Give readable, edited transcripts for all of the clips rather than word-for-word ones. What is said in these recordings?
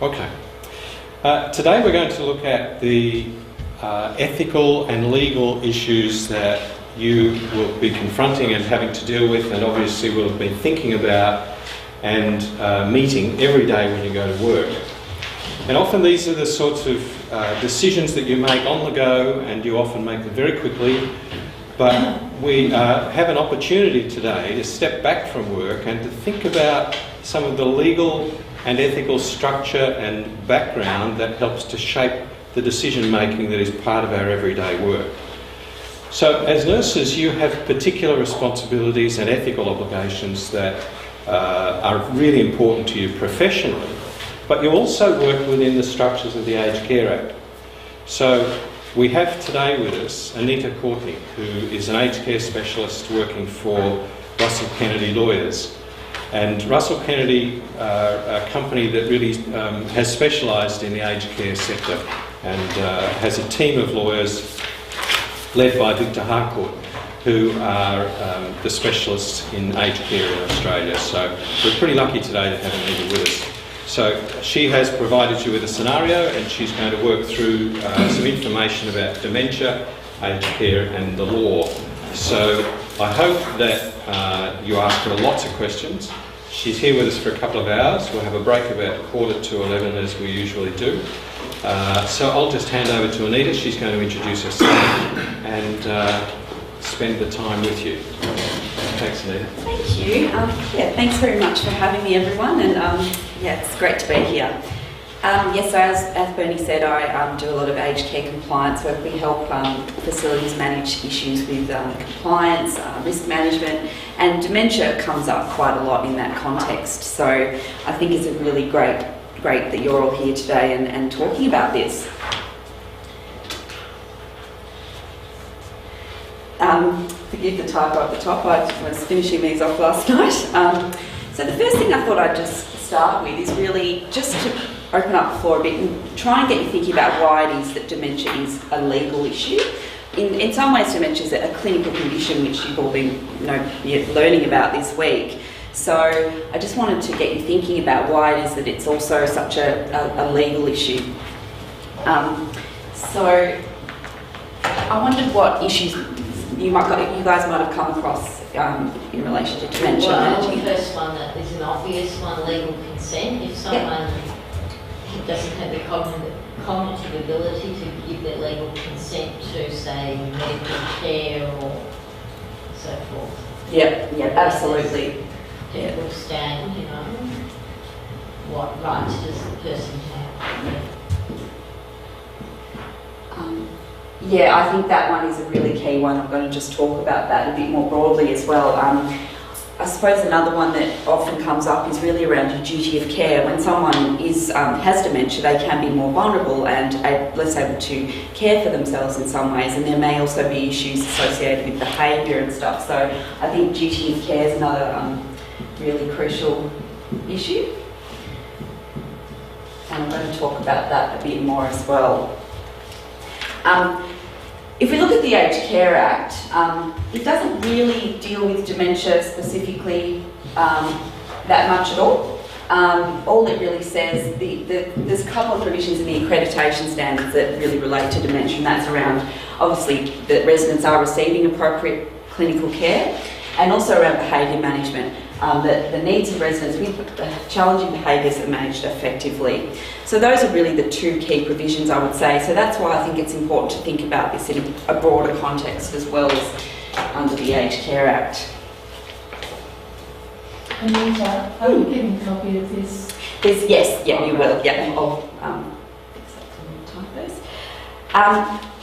Okay. Today we're going to look at the ethical and legal issues that you will be confronting and having to deal with, and obviously will have been thinking about and meeting every day when you go to work. And often these are the sorts of decisions that you make on the go, and you often make them very quickly. But we have an opportunity today to step back from work and to think about some of the legal and ethical structure and background that helps to shape the decision making that is part of our everyday work. So as nurses, you have particular responsibilities and ethical obligations that are really important to you professionally, but you also work within the structures of the Aged Care Act. So we have today with us Anita Courtney, who is an aged care specialist working for Russell Kennedy Lawyers. And Russell Kennedy are a company that really has specialised in the aged care sector and has a team of lawyers led by Victor Harcourt, who are the specialists in aged care in Australia. So we're pretty lucky today to have Anita with us. So she has provided you with a scenario, and she's going to work through some information about dementia, aged care and the law. So I hope that you ask her lots of questions. She's here with us for a couple of hours. We'll have a break about 11:15 as we usually do. So I'll just hand over to Anita. She's going to introduce herself and spend the time with you. Thanks, Anita. Thank you. Thanks very much for having me, everyone. And it's great to be here. So as Bernie said, I do a lot of aged care compliance work. We help facilities manage issues with compliance, risk management, and dementia comes up quite a lot in that context. So I think it's a really great that you're all here today and talking about this. Forgive the typo at the top, I was finishing these off last night. So the first thing I thought I'd just start with is really just to open up the floor a bit and try and get you thinking about why it is that dementia is a legal issue. In some ways, dementia is a clinical condition which you've all been learning about this week. So I just wanted to get you thinking about why it is that it's also such a legal issue. So I wondered what issues you guys might have come across in relation to dementia. Well, the first one that is an obvious one, legal consent. If someone doesn't have the cognitive ability to give their legal consent to, say, medical care or so forth. Yep, absolutely. People stand, what rights does the person have? I think that one is a really key one. I'm going to just talk about that a bit more broadly as well. I suppose another one that often comes up is really around your duty of care. When someone has dementia, they can be more vulnerable and less able to care for themselves in some ways, and there may also be issues associated with behaviour and stuff. So I think duty of care is another really crucial issue, and I'm going to talk about that a bit more as well. If we look at the Aged Care Act, it doesn't really deal with dementia specifically that much at all. All it really says, there's a couple of provisions in the accreditation standards that really relate to dementia, and that's around, obviously, that residents are receiving appropriate clinical care, and also around behaviour management, that the needs of residents with challenging behaviours are managed effectively. So those are really the two key provisions, I would say. So that's why I think it's important to think about this in a broader context as well as under the Aged Care Act. Anita, are you giving a copy of this? Yes, you will. Yeah, I'll fix up some typos.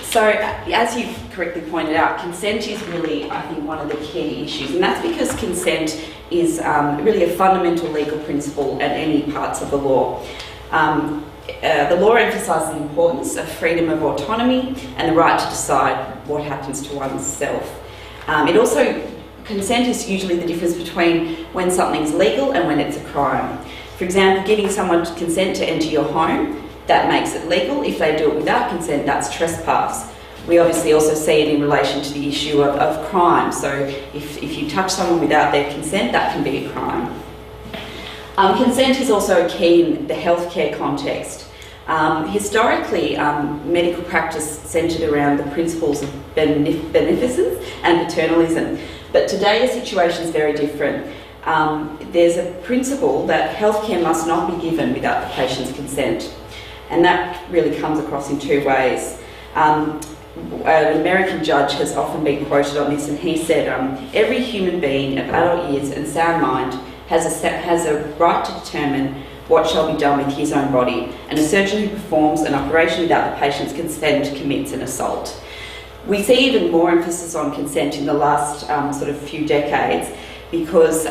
So, as you've correctly pointed out, consent is really, I think, one of the key issues, and that's because consent is really a fundamental legal principle at any parts of the law. The law emphasises the importance of freedom of autonomy and the right to decide what happens to oneself. Consent is usually the difference between when something's legal and when it's a crime. For example, giving someone consent to enter your home, that makes it legal. If they do it without consent, that's trespass. We obviously also see it in relation to the issue of crime. So if you touch someone without their consent, that can be a crime. Consent is also key in the healthcare context. Historically, medical practice centred around the principles of beneficence and paternalism, but today the situation is very different. There's a principle that healthcare must not be given without the patient's consent, and that really comes across in two ways. An American judge has often been quoted on this, and he said, every human being of adult years and sound mind has a right to determine what shall be done with his own body, and a surgeon who performs an operation without the patient's consent commits an assault. We see even more emphasis on consent in the last sort of few decades, because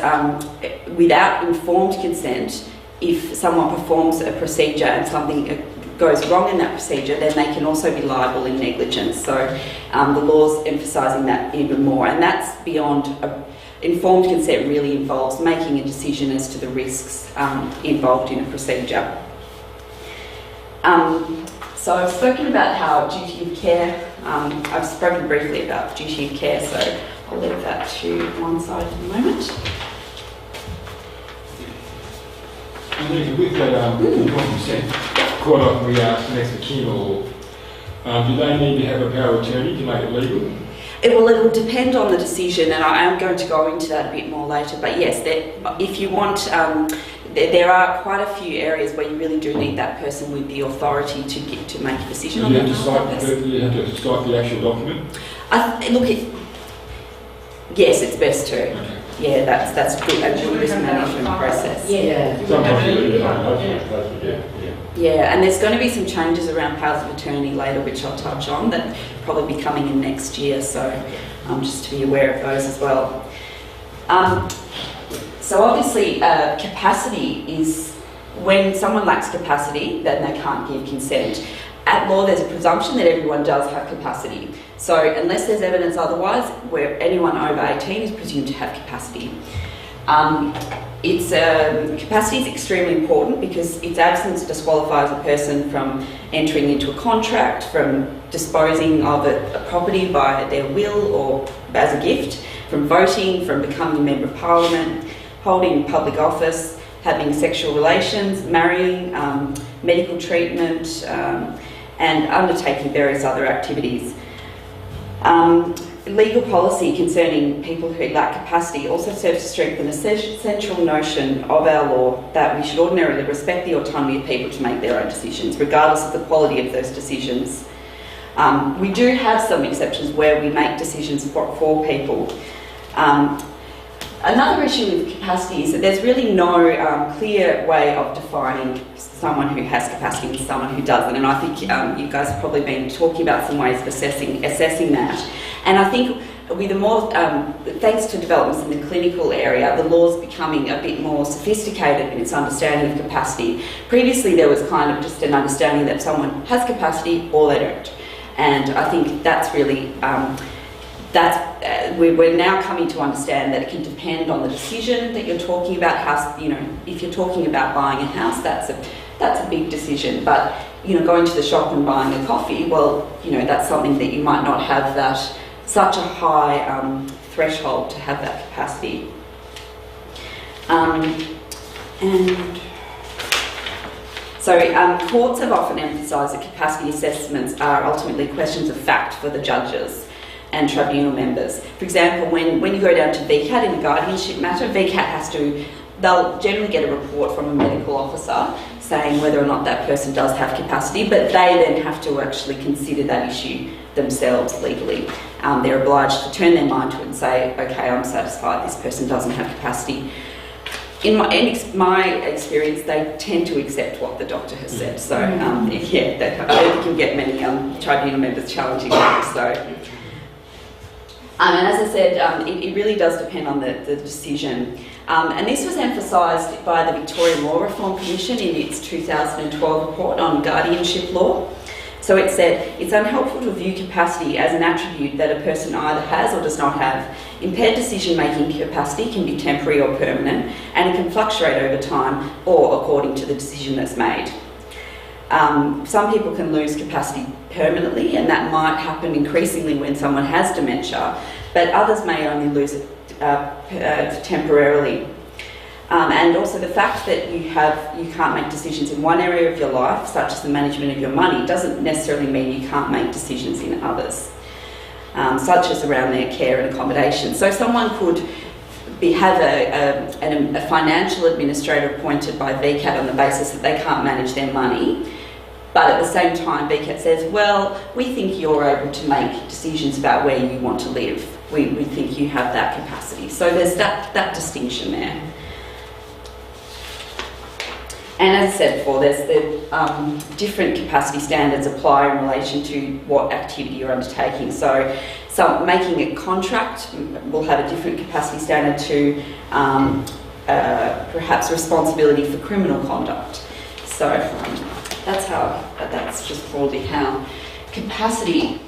without informed consent, if someone performs a procedure and something goes wrong in that procedure, then they can also be liable in negligence. So the law's emphasising that even more, and that's beyond informed consent. Really involves making a decision as to the risks involved in a procedure. So I've spoken about how duty of care, I've spoken briefly about duty of care, so I'll leave that to one side for the moment. And with that informed consent, quite often we ask next of kin law, do they need to have a power of attorney to make it legal? It will depend on the decision, and I am going to go into that a bit more later. But yes, if you want, there are quite a few areas where you really do need that person with the authority to make a decision on that. You have to cite the actual document? Yes, it's best to. Okay. Yeah, that's good. A good risk management process. Sometimes you do that. Yeah, and there's going to be some changes around powers of attorney later, which I'll touch on, that probably be coming in next year, so just to be aware of those as well. So obviously capacity is, when someone lacks capacity, then they can't give consent. At law, there's a presumption that everyone does have capacity. So unless there's evidence otherwise, where anyone over 18 is presumed to have capacity. Capacity is extremely important because its absence disqualifies a person from entering into a contract, from disposing of a property by their will or as a gift, from voting, from becoming a member of parliament, holding public office, having sexual relations, marrying, medical treatment, and undertaking various other activities. Legal policy concerning people who lack capacity also serves to strengthen a central notion of our law that we should ordinarily respect the autonomy of people to make their own decisions, regardless of the quality of those decisions. We do have some exceptions where we make decisions for people. Another issue with capacity is that there's really no clear way of defining someone who has capacity and someone who doesn't, and I think you guys have probably been talking about some ways of assessing that. And I think with the more, thanks to developments in the clinical area, the law's becoming a bit more sophisticated in its understanding of capacity. Previously there was kind of just an understanding that someone has capacity or they don't, and I think that's really we're now coming to understand that it can depend on the decision that you're talking about. If you're talking about buying a house, that's a big decision. But going to the shop and buying a coffee, well, that's something that you might not have that such a high threshold to have that capacity. Courts have often emphasised that capacity assessments are ultimately questions of fact for the judges and tribunal members. For example, when you go down to VCAT in a guardianship matter, they'll generally get a report from a medical officer saying whether or not that person does have capacity, but they then have to actually consider that issue themselves legally. They're obliged to turn their mind to it and say, okay, I'm satisfied this person doesn't have capacity. In my experience, they tend to accept what the doctor has said. So, I don't think you'll get many tribunal members challenging that. So. And as I said, it really does depend on the decision. And this was emphasised by the Victorian Law Reform Commission in its 2012 report on guardianship law. So it said, it's unhelpful to view capacity as an attribute that a person either has or does not have. Impaired decision-making capacity can be temporary or permanent, and it can fluctuate over time or according to the decision that's made. Some people can lose capacity permanently, and that might happen increasingly when someone has dementia, but others may only lose it temporarily. And also the fact that you can't make decisions in one area of your life, such as the management of your money, doesn't necessarily mean you can't make decisions in others, such as around their care and accommodation. So someone could have a financial administrator appointed by VCAT on the basis that they can't manage their money, but at the same time VCAT says, well, we think you're able to make decisions about where you want to live. We think you have that capacity. So there's that distinction there. And as I said before, there's the different capacity standards apply in relation to what activity you're undertaking. So making a contract will have a different capacity standard to perhaps responsibility for criminal conduct. So that's just broadly how capacity